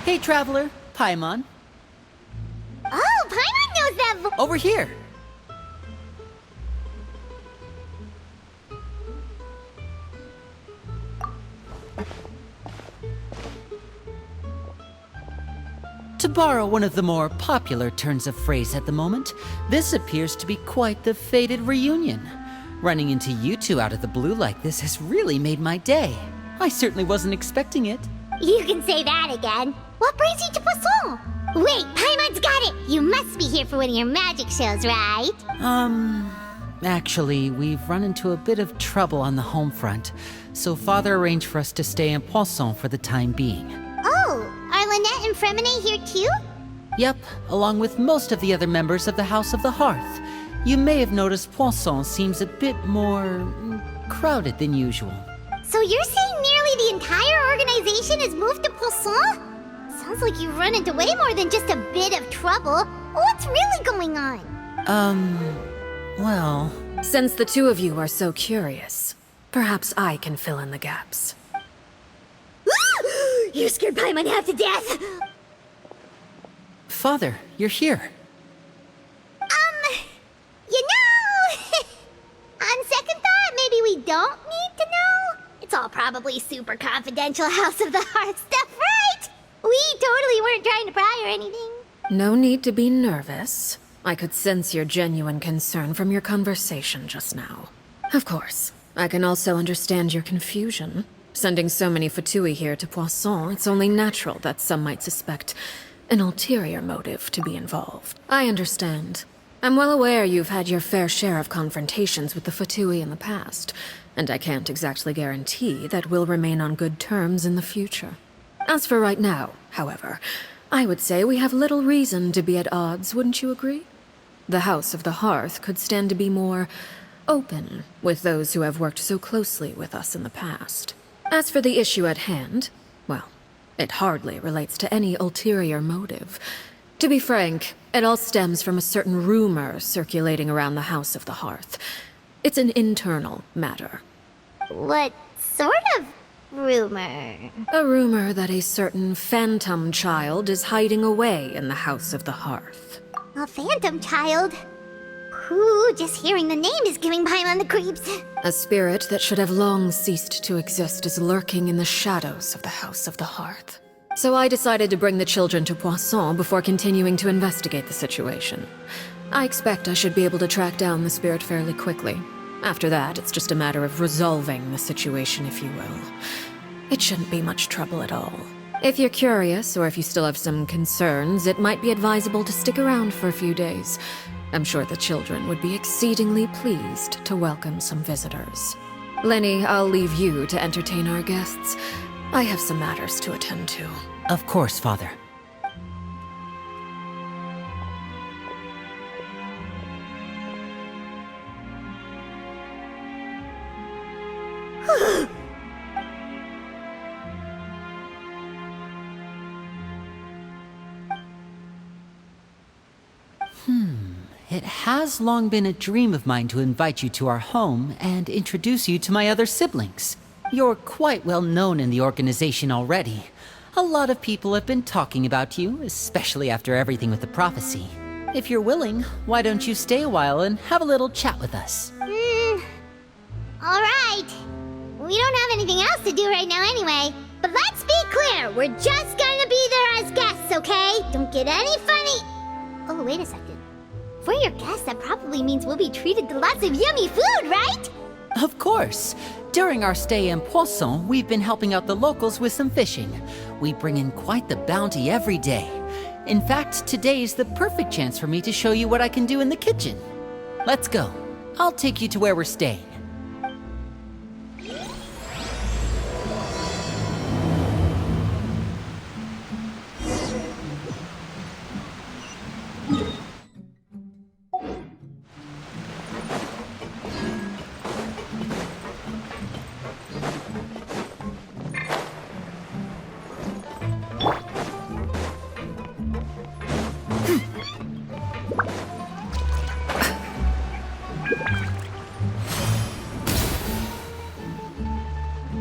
Hey, traveler. Paimon. Oh, Paimon knows that Over here. To borrow one of the more popular turns of phrase at the moment, this appears to be quite the fated reunion. Running into you two out of the blue like this has really made my day. I certainly wasn't expecting it. You can say that again. What brings you to Poisson? Wait, Paimon's got it! You must be here for one of your magic shows, right? Actually, we've run into a bit of trouble on the home front, so Father arranged for us to stay in Poisson for the time being. Oh, are Lynette and Fremine here too? Yep, along with most of the other members of the House of the Hearth. You may have noticed Poisson seems a bit more crowded than usual. So you're saying nearly the entire organization has moved to Poisson? Sounds like you've run into way more than just a bit of trouble. What's really going on? Well... Since the two of you are so curious, perhaps I can fill in the gaps. You scared Paimon half to death! Father, you're here. You know... on second thought, maybe we don't need to know? It's all probably super confidential House of the Hearth stuff, right? We totally weren't trying to pry or anything. No need to be nervous. I could sense your genuine concern from your conversation just now. Of course, I can also understand your confusion. Sending so many Fatui here to Poisson, it's only natural that some might suspect an ulterior motive to be involved. I understand. I'm well aware you've had your fair share of confrontations with the Fatui in the past, and I can't exactly guarantee that we'll remain on good terms in the future. As for right now, however, I would say we have little reason to be at odds, wouldn't you agree? The House of the Hearth could stand to be more open with those who have worked so closely with us in the past. As for the issue at hand, well, it hardly relates to any ulterior motive. To be frank, it all stems from a certain rumor circulating around the House of the Hearth. It's an internal matter. What sort of rumor? A rumor that a certain phantom child is hiding away in the House of the Hearth. A phantom child? Ooh, just hearing the name is giving Paimon the creeps. A spirit that should have long ceased to exist is lurking in the shadows of the House of the Hearth. So I decided to bring the children to Poisson before continuing to investigate the situation. I expect I should be able to track down the spirit fairly quickly. After that, it's just a matter of resolving the situation, if you will. It shouldn't be much trouble at all. If you're curious, or if you still have some concerns, it might be advisable to stick around for a few days. I'm sure the children would be exceedingly pleased to welcome some visitors. Lenny, I'll leave you to entertain our guests. I have some matters to attend to. Of course, Father. It has long been a dream of mine to invite you to our home and introduce you to my other siblings. You're quite well known in the organization already. A lot of people have been talking about you, especially after everything with the prophecy. If you're willing, why don't you stay a while and have a little chat with us? Alright. We don't have anything else to do right now anyway. But let's be clear, we're just gonna be there as guests, okay? Don't get any funny... Oh, wait a second. For your guests, that probably means we'll be treated to lots of yummy food, right? Of course. During our stay in Poisson, we've been helping out the locals with some fishing. We bring in quite the bounty every day. In fact, today's the perfect chance for me to show you what I can do in the kitchen. Let's go. I'll take you to where we're staying.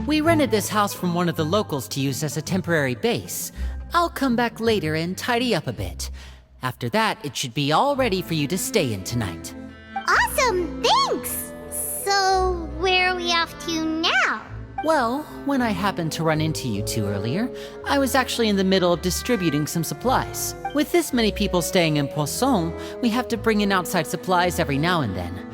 We rented this house from one of the locals to use as a temporary base. I'll come back later and tidy up a bit. After that, it should be all ready for you to stay in tonight. Awesome, thanks! So, where are we off to now? Well, when I happened to run into you two earlier, I was actually in the middle of distributing some supplies. With this many people staying in Poisson, we have to bring in outside supplies every now and then.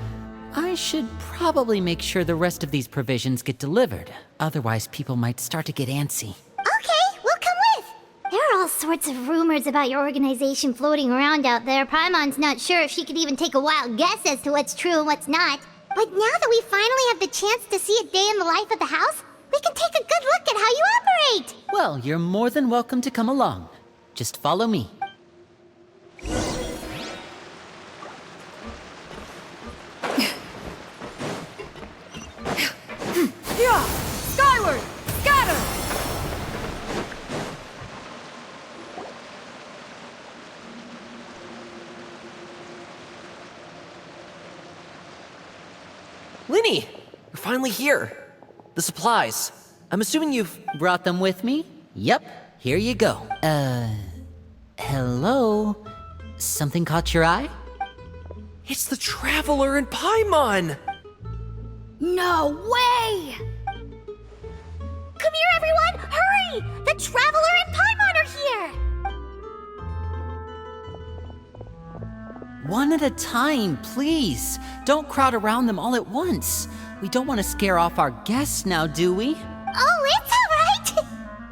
I should probably make sure the rest of these provisions get delivered, otherwise people might start to get antsy. Okay, we'll come with! There are all sorts of rumors about your organization floating around out there. Paimon's not sure if she could even take a wild guess as to what's true and what's not. But now that we finally have the chance to see a day in the life of the house, we can take a good look at how you operate! Well, you're more than welcome to come along. Just follow me. Yeah! Skyward! Scatter! Linny! You're finally here. The supplies. I'm assuming you've... Brought them with me? Yep, here you go. Hello? Something caught your eye? It's the Traveler and Paimon! No way! Come here, everyone! Hurry! The Traveler and Paimon are here! One at a time, please. Don't crowd around them all at once. We don't want to scare off our guests now, do we? Oh, it's all right!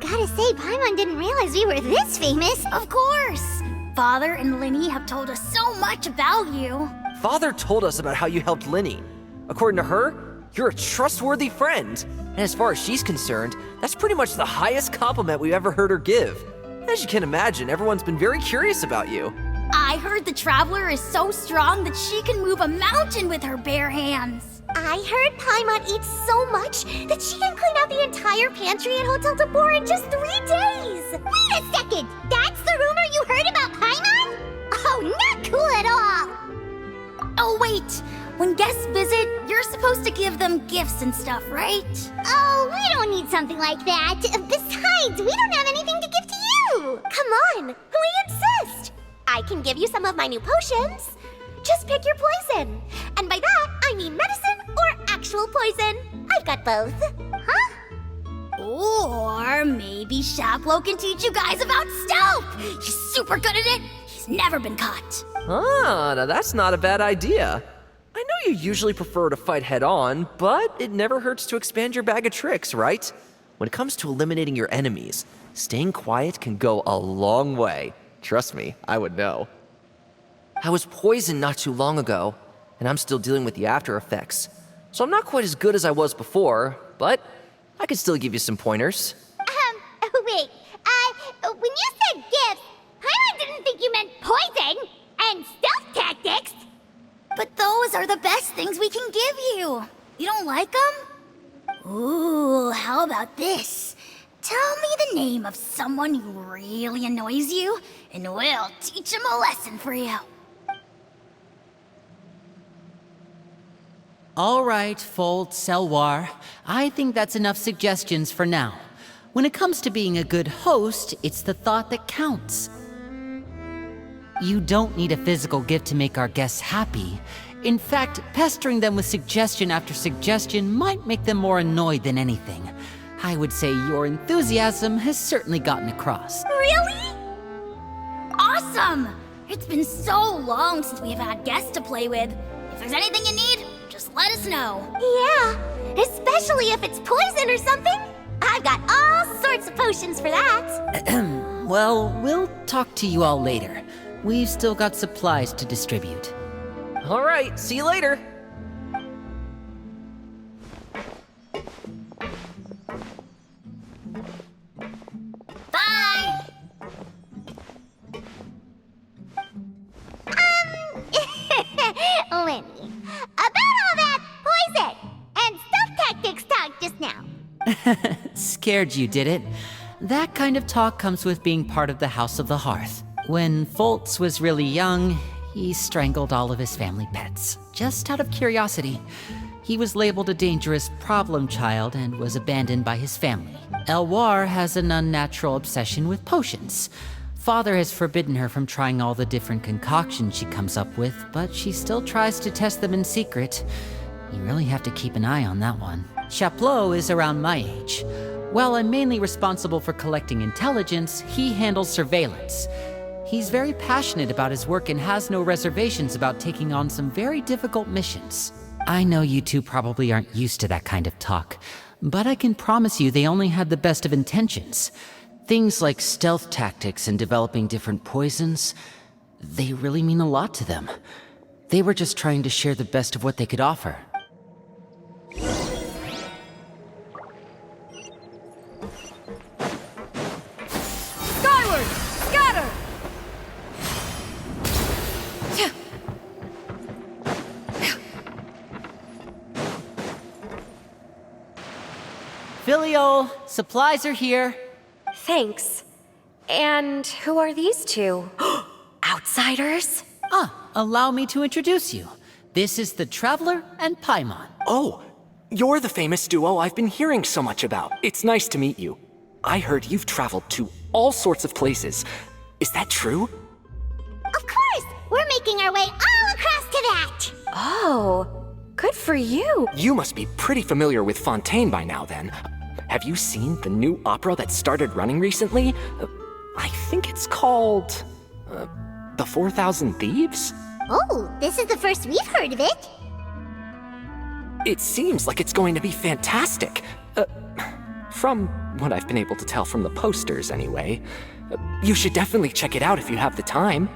Gotta say, Paimon didn't realize we were this famous. Of course! Father and Linny have told us so much about you. Father told us about how you helped Linny. According to her, you're a trustworthy friend. And as far as she's concerned, that's pretty much the highest compliment we've ever heard her give. As you can imagine, everyone's been very curious about you. I heard the Traveler is so strong that she can move a mountain with her bare hands. I heard Paimon eats so much that she can clean out the entire pantry at Hotel Tabor in just 3 days! Wait a second! That's the rumor you heard about Paimon? Oh, not cool at all! Oh wait, when guests visit, you're supposed to give them gifts and stuff, right? Oh, we don't need something like that. Besides, we don't have anything to give to you! Come on, we insist! I can give you some of my new potions. Just pick your poison. And by that, I mean medicine or actual poison. I've got both. Huh? Or maybe Shaplo can teach you guys about stealth. He's super good at it. He's never been caught. Ah, now that's not a bad idea. I know you usually prefer to fight head-on, but it never hurts to expand your bag of tricks, right? When it comes to eliminating your enemies, staying quiet can go a long way. Trust me, I would know. I was poisoned not too long ago, and I'm still dealing with the after effects. So I'm not quite as good as I was before, but I can still give you some pointers. Wait. When you said gifts, Paimon didn't think you meant poison and stealth tactics. But those are the best things we can give you. You don't like them? Ooh, how about this? Tell me the name of someone who really annoys you, and we'll teach him a lesson for you. All right, Fold, Selwar. I think that's enough suggestions for now. When it comes to being a good host, it's the thought that counts. You don't need a physical gift to make our guests happy. In fact, pestering them with suggestion after suggestion might make them more annoyed than anything. I would say your enthusiasm has certainly gotten across. Really? Awesome! It's been so long since we've had guests to play with. If there's anything you need, just let us know. Yeah, especially if it's poison or something. I've got all sorts of potions for that. Well, we'll talk to you all later. We've still got supplies to distribute. All right, see you later. Bye! Lenny, about all that poison and stealth tactics talk just now. Scared you, did it? That kind of talk comes with being part of the House of the Hearth. When Foltz was really young, he strangled all of his family pets, just out of curiosity. He was labeled a dangerous problem child and was abandoned by his family. Elwar has an unnatural obsession with potions. Father has forbidden her from trying all the different concoctions she comes up with, but she still tries to test them in secret. You really have to keep an eye on that one. Chaplot is around my age. While I'm mainly responsible for collecting intelligence, he handles surveillance. He's very passionate about his work and has no reservations about taking on some very difficult missions. I know you two probably aren't used to that kind of talk, but I can promise you they only had the best of intentions. Things like stealth tactics and developing different poisons, they really mean a lot to them. They were just trying to share the best of what they could offer. Skyward! Scatter! Filial, supplies are here. Thanks. And who are these two? Outsiders? Allow me to introduce you. This is the Traveler and Paimon. Oh, you're the famous duo I've been hearing so much about. It's nice to meet you. I heard you've traveled to all sorts of places. Is that true? Of course! We're making our way all across to that! Oh, good for you. You must be pretty familiar with Fontaine by now, then. Have you seen the new opera that started running recently? I think it's called... The 4,000 Thieves? Oh, this is the first we've heard of it. It seems like it's going to be fantastic. From what I've been able to tell from the posters, anyway. You should definitely check it out if you have the time.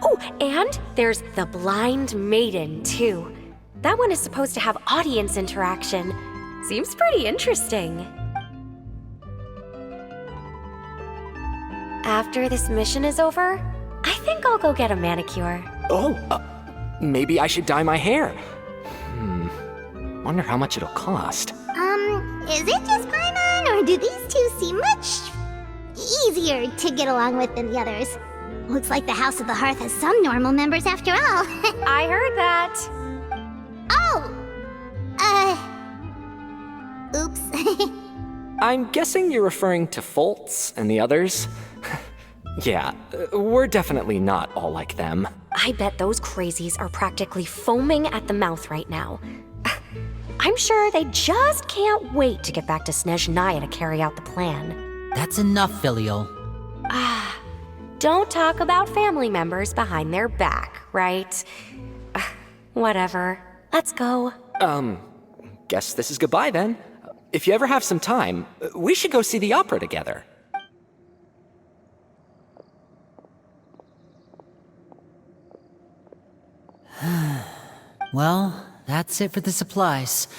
Oh, and there's The Blind Maiden, too. That one is supposed to have audience interaction. Seems pretty interesting. After this mission is over, I think I'll go get a manicure. Oh, maybe I should dye my hair. Wonder how much it'll cost. Is it just Paimon, or do these two seem much easier to get along with than the others? Looks like the House of the Hearth has some normal members after all. I heard that. Oh! Oops. I'm guessing you're referring to Foltz and the others? Yeah, we're definitely not all like them. I bet those crazies are practically foaming at the mouth right now. I'm sure they just can't wait to get back to Snezhnaya to carry out the plan. That's enough, Filial. Don't talk about family members behind their back, right? Whatever. Let's go. Guess this is goodbye then. If you ever have some time, we should go see the opera together. Well, that's it for the supplies.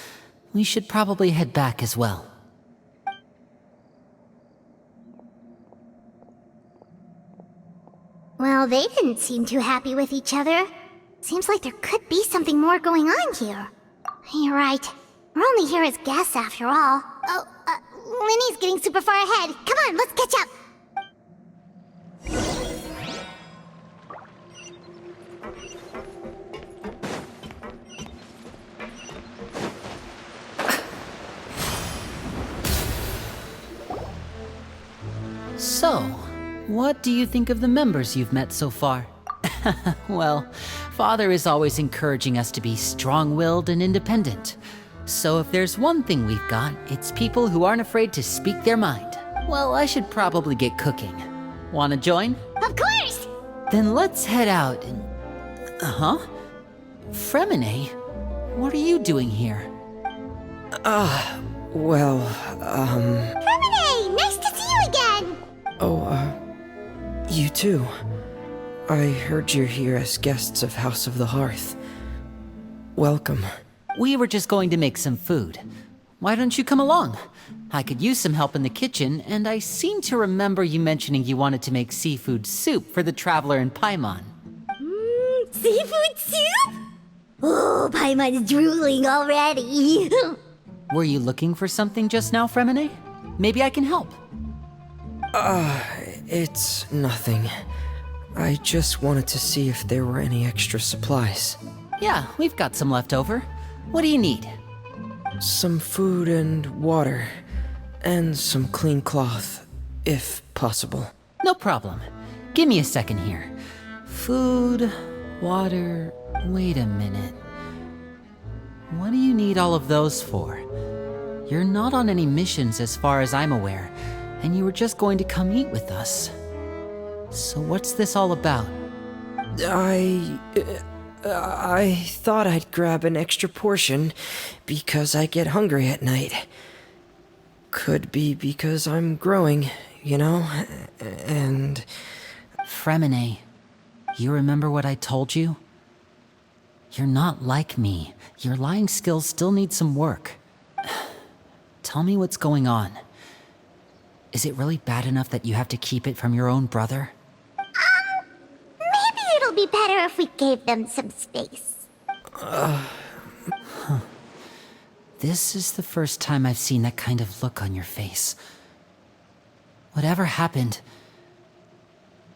We should probably head back as well. Well, they didn't seem too happy with each other. Seems like there could be something more going on here. You're right. We're only here as guests after all. Oh, Linny's getting super far ahead. Come on, let's catch up. So, what do you think of the members you've met so far? Well, Father is always encouraging us to be strong-willed and independent. So if there's one thing we've got, it's people who aren't afraid to speak their mind. Well, I should probably get cooking. Wanna join? Of course! Then let's head out and... Fremine? What are you doing here? Fremine, nice to see you again! You too. I heard you're here as guests of House of the Hearth. Welcome. We were just going to make some food. Why don't you come along? I could use some help in the kitchen, and I seem to remember you mentioning you wanted to make seafood soup for the Traveler and Paimon. Seafood soup? Oh, Paimon's drooling already. Were you looking for something just now, Fremine? Maybe I can help. It's nothing. I just wanted to see if there were any extra supplies. Yeah, we've got some left over. What do you need? Some food and water, and some clean cloth, if possible. No problem. Give me a second here. Food, water... Wait a minute. What do you need all of those for? You're not on any missions as far as I'm aware, and you were just going to come eat with us. So what's this all about? I thought I'd grab an extra portion because I get hungry at night. Could be because I'm growing, you know, and... Fremine, you remember what I told you? You're not like me. Your lying skills still need some work. Tell me what's going on. Is it really bad enough that you have to keep it from your own brother? Maybe it'll be better if we gave them some space. This is the first time I've seen that kind of look on your face. Whatever happened,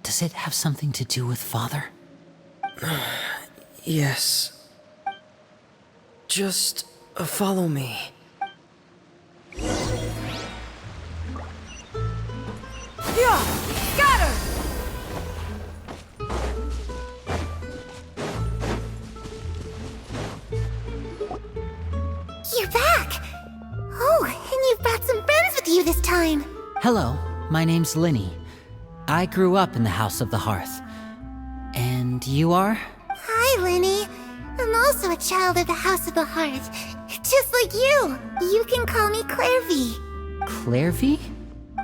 does it have something to do with Father? Yes. Just follow me. Yeah! Scatter! You're back! Oh, and you've brought some friends with you this time. Hello, my name's Linny. I grew up in the House of the Hearth. And you are? Hi, Linny. I'm also a child of the House of the Hearth. Just like you. You can call me Clairvy. Clairvy?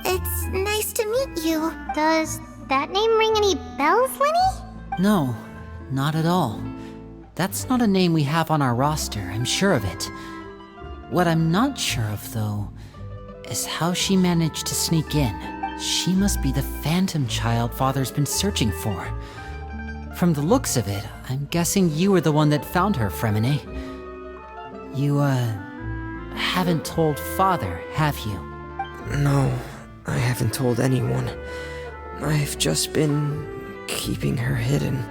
It's nice to meet you. Does that name ring any bells, Linny? No, not at all. That's not a name we have on our roster, I'm sure of it. What I'm not sure of, though, is how she managed to sneak in. She must be the phantom child Father's been searching for. From the looks of it, I'm guessing you were the one that found her, Fremine. You, haven't told Father, have you? No, I haven't told anyone. I've just been keeping her hidden.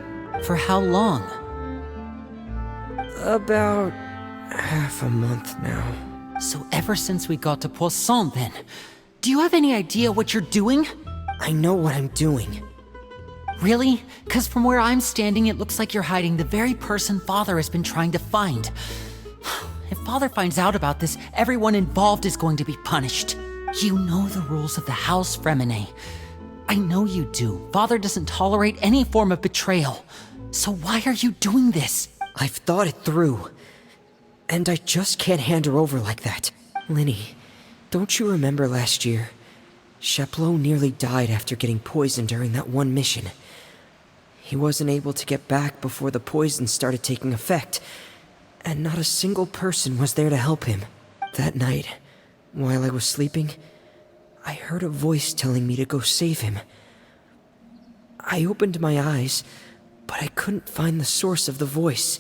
For how long? About half a month now. So ever since we got to Poisson, then. Do you have any idea what you're doing? I know what I'm doing. Really? Because from where I'm standing, it looks like you're hiding the very person Father has been trying to find. If Father finds out about this, everyone involved is going to be punished. You know the rules of the house, Fremine. I know you do. Father doesn't tolerate any form of betrayal. So why are you doing this? I've thought it through. And I just can't hand her over like that. Linny, don't you remember last year? Sheplo nearly died after getting poisoned during that one mission. He wasn't able to get back before the poison started taking effect, and not a single person was there to help him. That night, while I was sleeping, I heard a voice telling me to go save him. I opened my eyes, but I couldn't find the source of the voice.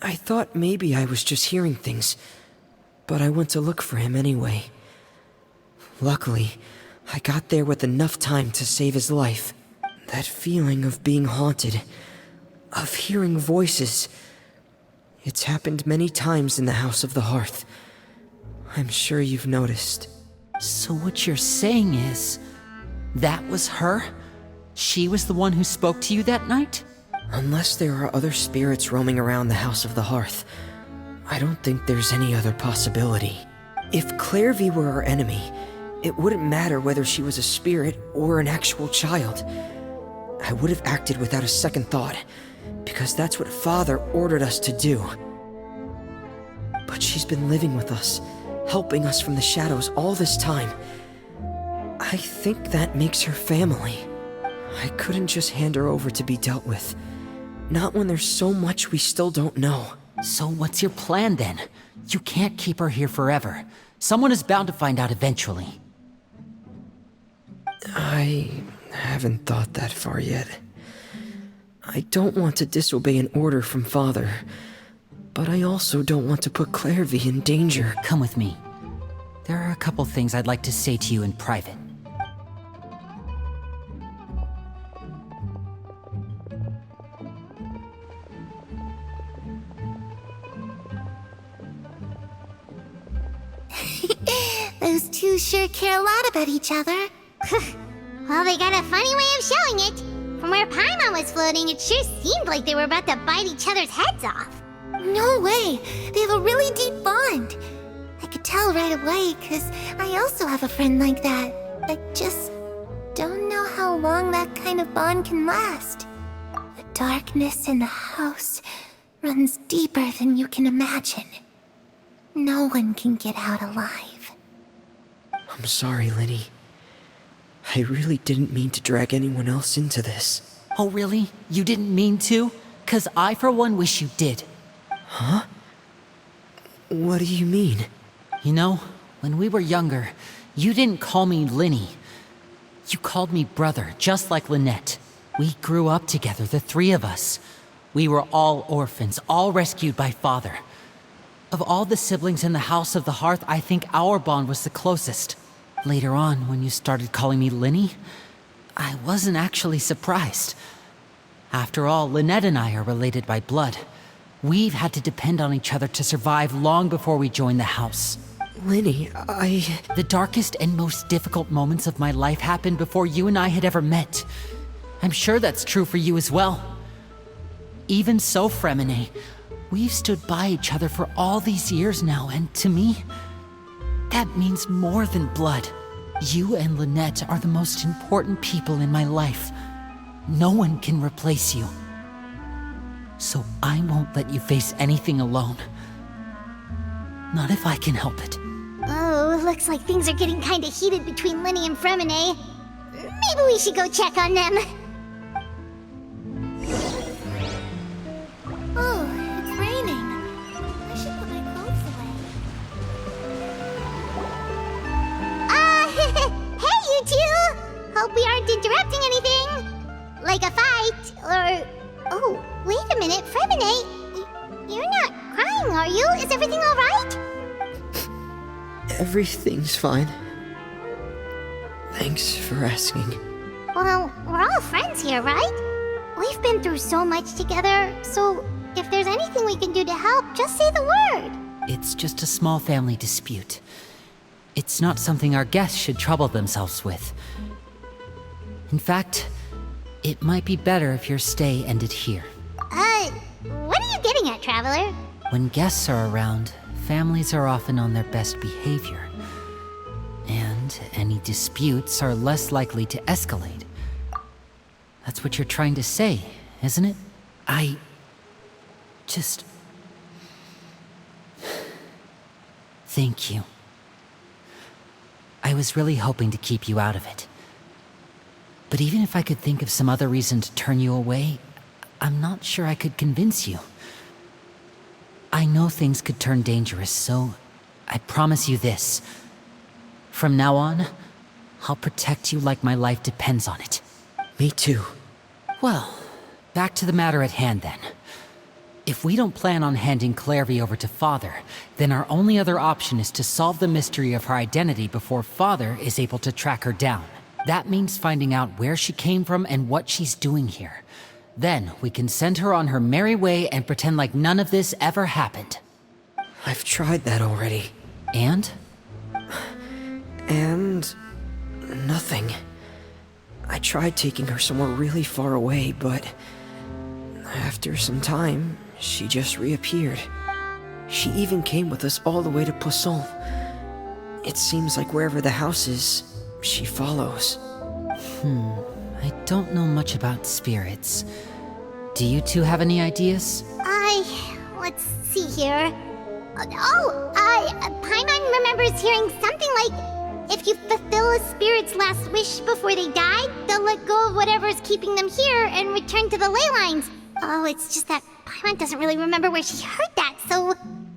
I thought maybe I was just hearing things, but I went to look for him anyway. Luckily, I got there with enough time to save his life. That feeling of being haunted, of hearing voices, it's happened many times in the House of the Hearth. I'm sure you've noticed. So what you're saying is, that was her? She was the one who spoke to you that night? Unless there are other spirits roaming around the House of the Hearth, I don't think there's any other possibility. If Clairvy were our enemy, it wouldn't matter whether she was a spirit or an actual child. I would have acted without a second thought, because that's what Father ordered us to do. But she's been living with us, helping us from the shadows all this time. I think that makes her family. I couldn't just hand her over to be dealt with. Not when there's so much we still don't know. So what's your plan then? You can't keep her here forever. Someone is bound to find out eventually. I haven't thought that far yet. I don't want to disobey an order from Father, but I also don't want to put Clairvy in danger. Come with me. There are a couple things I'd like to say to you in private. Those two sure care a lot about each other. Well, they got a funny way of showing it. From where Paimon was floating, it sure seemed like they were about to bite each other's heads off. No way! They have a really deep bond. I could tell right away, because I also have a friend like that. I just don't know how long that kind of bond can last. The darkness in the house runs deeper than you can imagine. No one can get out alive. I'm sorry, Linny. I really didn't mean to drag anyone else into this. Oh, really? You didn't mean to? 'Cause I, for one, wish you did. Huh? What do you mean? You know, when we were younger, you didn't call me Linny. You called me brother, just like Lynette. We grew up together, the three of us. We were all orphans, all rescued by father. Of all the siblings in the House of the Hearth, I think our bond was the closest. Later on, when you started calling me Linny, I wasn't actually surprised. After all, Lynette and I are related by blood. We've had to depend on each other to survive long before we joined the house. Linny, The darkest and most difficult moments of my life happened before you and I had ever met. I'm sure that's true for you as well. Even so, Fremine, we've stood by each other for all these years now, and to me, that means more than blood. You and Lynette are the most important people in my life. No one can replace you. So I won't let you face anything alone. Not if I can help it. Oh, looks like things are getting kinda heated between Linny and Fremine. Maybe we should go check on them. Oh, it's raining. I should put my clothes away. Hey you two! Hope we aren't interrupting anything. Like a fight, or... Oh, wait a minute, Fremine. You're not crying, are you? Is everything alright? everything's fine. Thanks for asking. Well, we're all friends here, right? We've been through so much together, so if there's anything we can do to help, just say the word. It's just a small family dispute. It's not something our guests should trouble themselves with. In fact, it might be better if your stay ended here. What are you getting at, Traveler? When guests are around, families are often on their best behavior. And any disputes are less likely to escalate. That's what you're trying to say, isn't it? I just... Thank you. I was really hoping to keep you out of it. But even if I could think of some other reason to turn you away, I'm not sure I could convince you. I know things could turn dangerous, so I promise you this. From now on, I'll protect you like my life depends on it. Me too. Well, back to the matter at hand then. If we don't plan on handing Clairvy over to Father, then our only other option is to solve the mystery of her identity before Father is able to track her down. That means finding out where she came from and what she's doing here. Then we can send her on her merry way and pretend like none of this ever happened. I've tried that already. And? And... nothing. I tried taking her somewhere really far away, but... after some time, she just reappeared. She even came with us all the way to Poisson. It seems like wherever the house is, she follows. I don't know much about spirits. Do you two have any ideas? Let's see here. Paimon remembers hearing something like, if you fulfill a spirit's last wish before they die, they'll let go of whatever's keeping them here and return to the ley lines. Oh, it's just that Paimon doesn't really remember where she heard that, so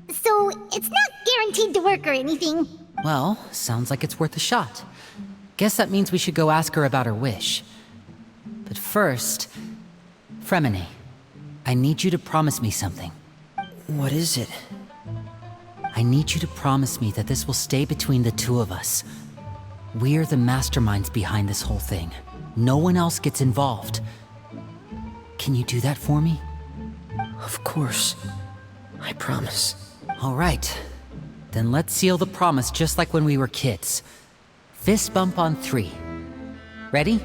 it's not guaranteed to work or anything. Well, sounds like it's worth a shot. Guess that means we should go ask her about her wish. But first, Fremine, I need you to promise me something. What is it? I need you to promise me that this will stay between the two of us. We're the masterminds behind this whole thing. No one else gets involved. Can you do that for me? Of course. I promise. All right. Then let's seal the promise just like when we were kids. Fist bump on 3. Ready?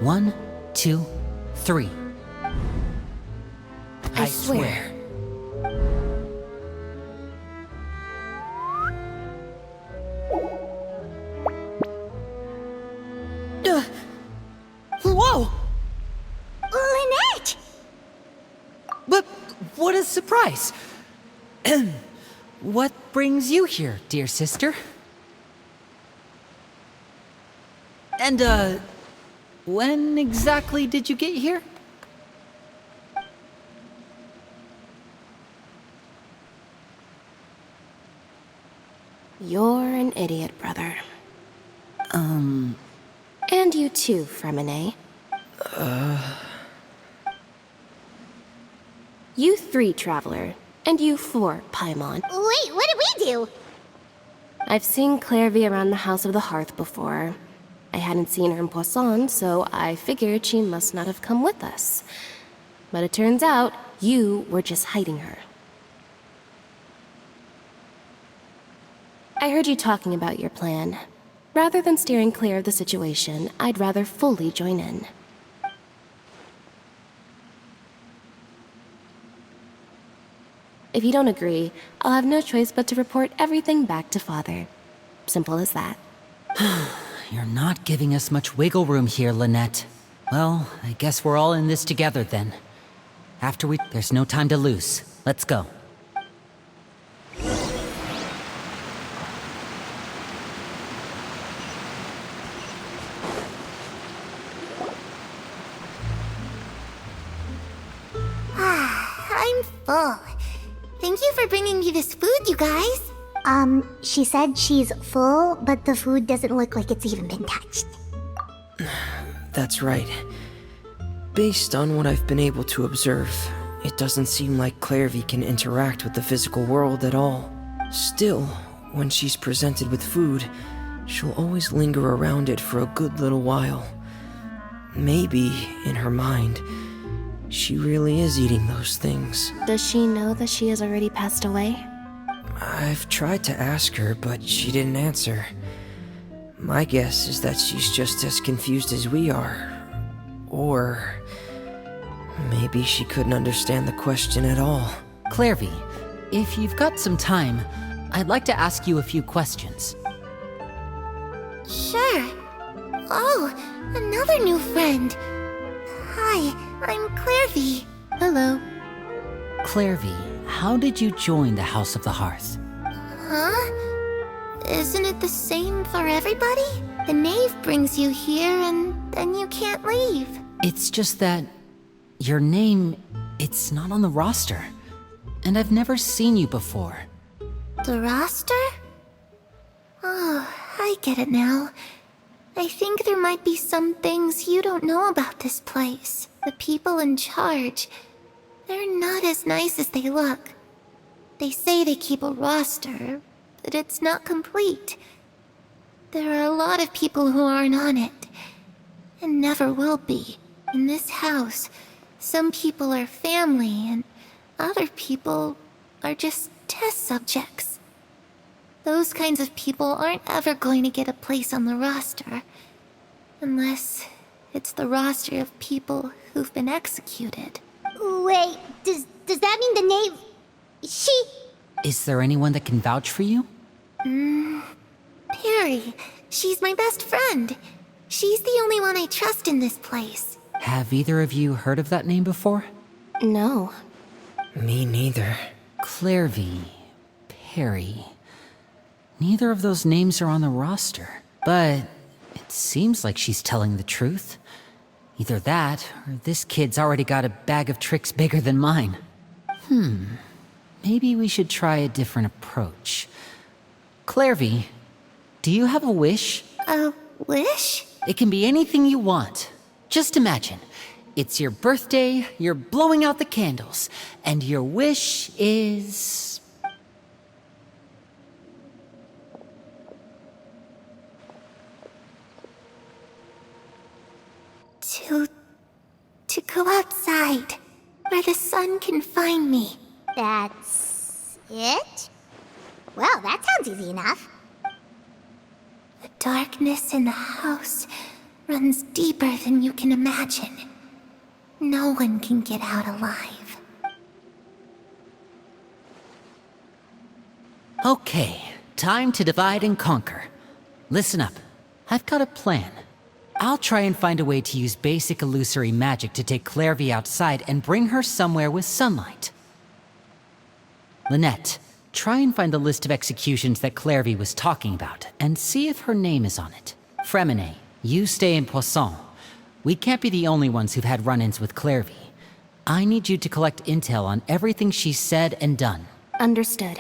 1, 2, 3. I swear. Whoa! Lynette! But what a surprise! What brings you here, dear sister? And, when exactly did you get here? You're an idiot, brother. And you too, Fremine. You 3, Traveler. And you 4, Paimon. Wait, what did we do? I've seen Clairvy around the House of the Hearth before. I hadn't seen her in Poisson, so I figured she must not have come with us. But it turns out, you were just hiding her. I heard you talking about your plan. Rather than steering clear of the situation, I'd rather fully join in. If you don't agree, I'll have no choice but to report everything back to Father. Simple as that. You're not giving us much wiggle room here, Lynette. Well, I guess we're all in this together then. There's no time to lose. Let's go. I'm full. Thank you for bringing me this food, you guys. She said she's full, but the food doesn't look like it's even been touched. That's right. Based on what I've been able to observe, it doesn't seem like Clairvy can interact with the physical world at all. Still, when she's presented with food, she'll always linger around it for a good little while. Maybe, in her mind, she really is eating those things. Does she know that she has already passed away? I've tried to ask her, but she didn't answer. My guess is that she's just as confused as we are. Or maybe she couldn't understand the question at all. Clairvy, if you've got some time, I'd like to ask you a few questions. Sure. Oh, another new friend. Hi, I'm Clairvy. Hello. Clairvy, how did you join the House of the Hearth? Huh? Isn't it the same for everybody? The knave brings you here and then you can't leave. It's just that your name, it's not on the roster. And I've never seen you before. The roster? Oh, I get it now. I think there might be some things you don't know about this place. The people in charge, they're not as nice as they look. They say they keep a roster, but it's not complete. There are a lot of people who aren't on it, and never will be. In this house, some people are family, and other people are just test subjects. Those kinds of people aren't ever going to get a place on the roster, unless it's the roster of people who've been executed. Wait, does that mean the knave... Is there anyone that can vouch for you? Perry. She's my best friend. She's the only one I trust in this place. Have either of you heard of that name before? No. Me neither. Clairvy, Perry. Neither of those names are on the roster. But it seems like she's telling the truth. Either that, or this kid's already got a bag of tricks bigger than mine. Maybe we should try a different approach. Clairvy, do you have a wish? A wish? It can be anything you want. Just imagine, it's your birthday, you're blowing out the candles, and your wish is... To go outside, where the sun can find me. That's it? Well, that sounds easy enough. The darkness in the house runs deeper than you can imagine. No one can get out alive. Okay, time to divide and conquer. Listen up. I've got a plan. I'll try and find a way to use basic illusory magic to take Clairvy outside and bring her somewhere with sunlight. Lynette, try and find the list of executions that Clairvy was talking about, and see if her name is on it. Fremine, you stay in Poisson. We can't be the only ones who've had run-ins with Clairvy. I need you to collect intel on everything she's said and done. Understood.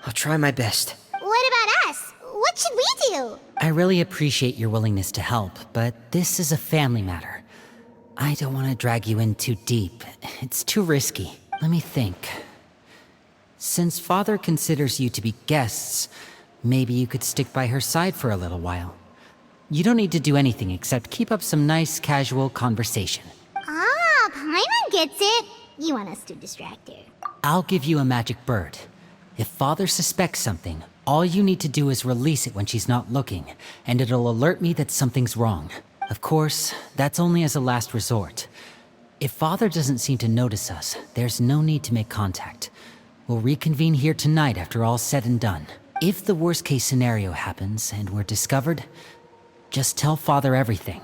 I'll try my best. What about us? What should we do? I really appreciate your willingness to help, but this is a family matter. I don't want to drag you in too deep. It's too risky. Let me think. Since Father considers you to be guests, maybe you could stick by her side for a little while. You don't need to do anything except keep up some nice, casual conversation. Ah, Paimon gets it. You want us to distract her. I'll give you a magic bird. If Father suspects something, all you need to do is release it when she's not looking, and it'll alert me that something's wrong. Of course, that's only as a last resort. If Father doesn't seem to notice us, there's no need to make contact. We'll reconvene here tonight after all's said and done. If the worst case scenario happens and we're discovered, just tell Father everything.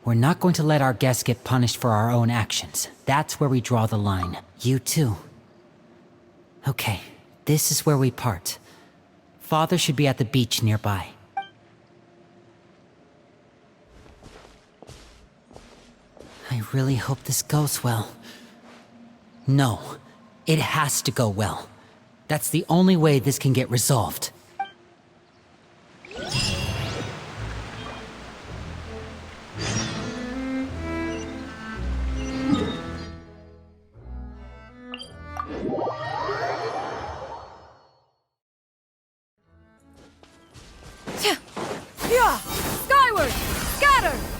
We're not going to let our guests get punished for our own actions. That's where we draw the line. You too. Okay, this is where we part. Father should be at the beach nearby. I really hope this goes well. No, it has to go well. That's the only way this can get resolved. Yeah! Skyward! Scatter!